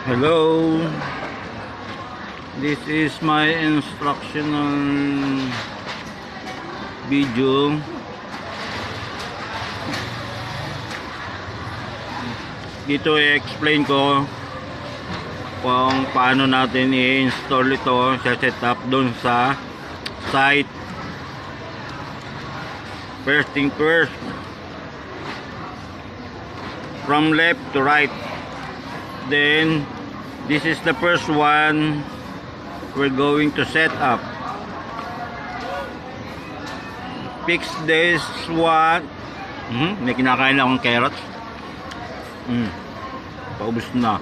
Hello, this is my instructional video. Dito i-explain ko kung paano natin i-install ito sa setup doon sa site. First thing first, from left to right. Then this is the first one we're going to set up. Fix this one. May kinakain lang akong carrots. Paubos na.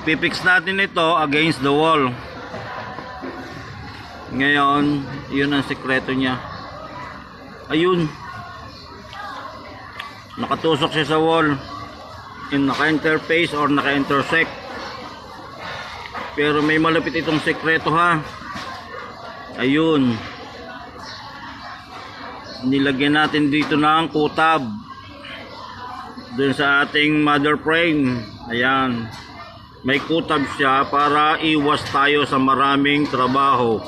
Ipipix natin ito against the wall. Ngayon, yun ang sekreto niya. Ayun, nakatusok siya sa wall, naka-interface or naka-intersect. Pero may malapit itong sekreto ha. Ayun, nilagyan natin dito ng kutab dun sa ating mother frame. Ayan, may kutab siya para iwas tayo sa maraming trabaho.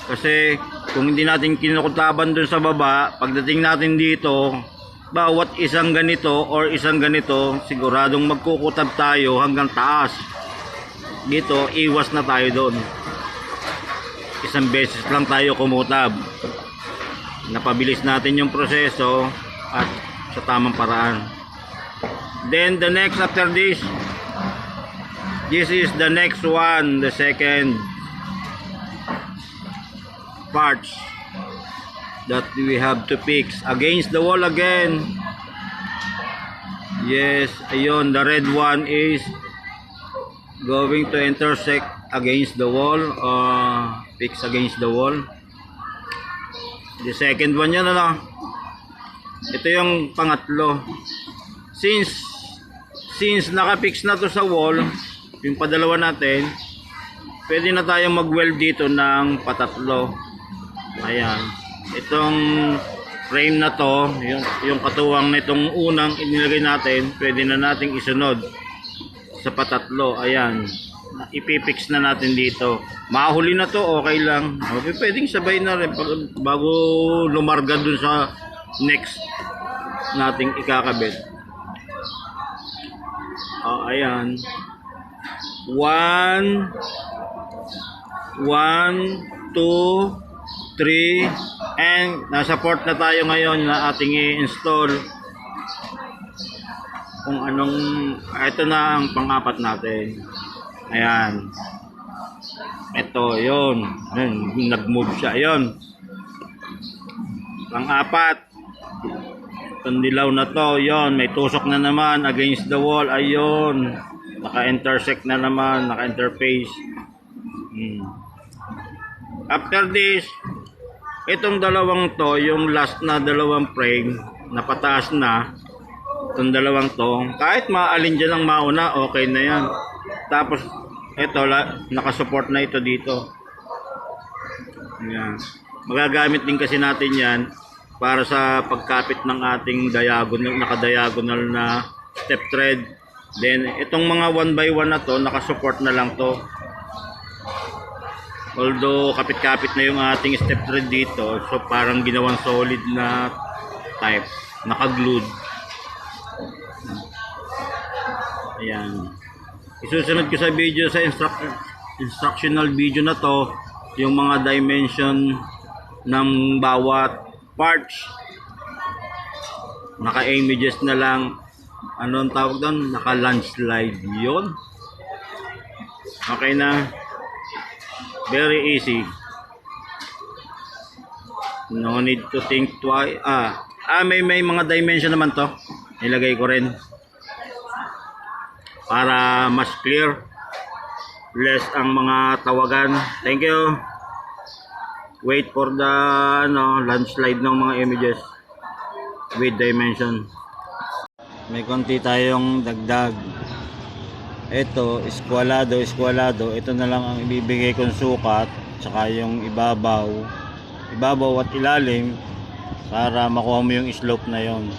Kasi kung hindi natin kinukutaban dun sa baba, pagdating natin dito, bawat isang ganito or isang ganito, siguradong magkukutab tayo hanggang taas. Dito, iwas na tayo doon. Isang beses lang tayo kumutab. Napabilis natin yung proseso at sa tamang paraan. Then the next after this is the next one, the second parts that we have to fix against the wall again. Yes, ayun, the red one is going to intersect against the wall, fix against the wall. The second one yan, ano, ito yung pangatlo. Since nakapix na to sa wall, yung padalawa natin, pwede na tayong mag-weld dito ng patatlo. Ayan, itong frame na to, yung katuwang nitong unang inilagay natin, pwede na nating isunod sa patatlo. Ayan, ipipix na natin dito. Mahuli na to, okay lang. Okay, pwedeng sabay na rin bago lumarga dun sa next nating ikakabit. Ayan, 1 2 3, and nasa port na tayo ngayon na ating i-install kung anong, ito na ang pang-apat natin. Ayan, ito, yun, nag-move siya, yun, pang-apat, itong dilaw na to, yun, may tusok na naman against the wall. Ayun, naka-intersect na naman, naka-interface. After this, itong dalawang to, yung last na dalawang frame na pataas na, itong dalawang to, kahit maalin dyan ang mauna, okay na yan. Tapos ito, nakasupport na ito dito. Yan, magagamit din kasi natin yan para sa pagkapit ng ating diagonal, naka-diagonal na step thread. Then itong mga 1x1 na to, nakasupport na lang to. Although kapit-kapit na yung ating step thread dito, so parang ginawang solid na type, naka-glued. Ayan, isusunod ko sa video, sa instructional video na to, yung mga dimension ng bawat parts. Naka-images na lang, anong tawag doon, naka-landslide yun. Okay na, very easy, no need to think twice. May mga dimension naman to, nilagay ko rin para mas clear, less ang mga tawagan. Thank you. Wait for the landslide ng mga images with dimension. May konti tayong dagdag. Ito, eskwalado. Ito na lang ang ibibigay kong sukat, tsaka yung ibabaw at ilalim, para makuha mo yung slope na yon.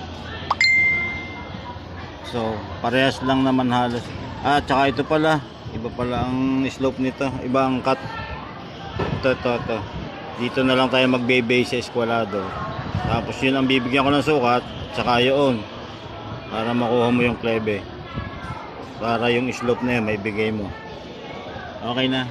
So parehas lang naman halos Tsaka ito pala. Iba pala ang slope nito. Iba ang cut. Ito. Dito na lang tayo magbe-base sa eskwalado. Tapos yun ang bibigyan ko ng sukat. Tsaka yun. Para makuha mo yung klebe. Para yung slope na yun, may bigay mo. Okay na.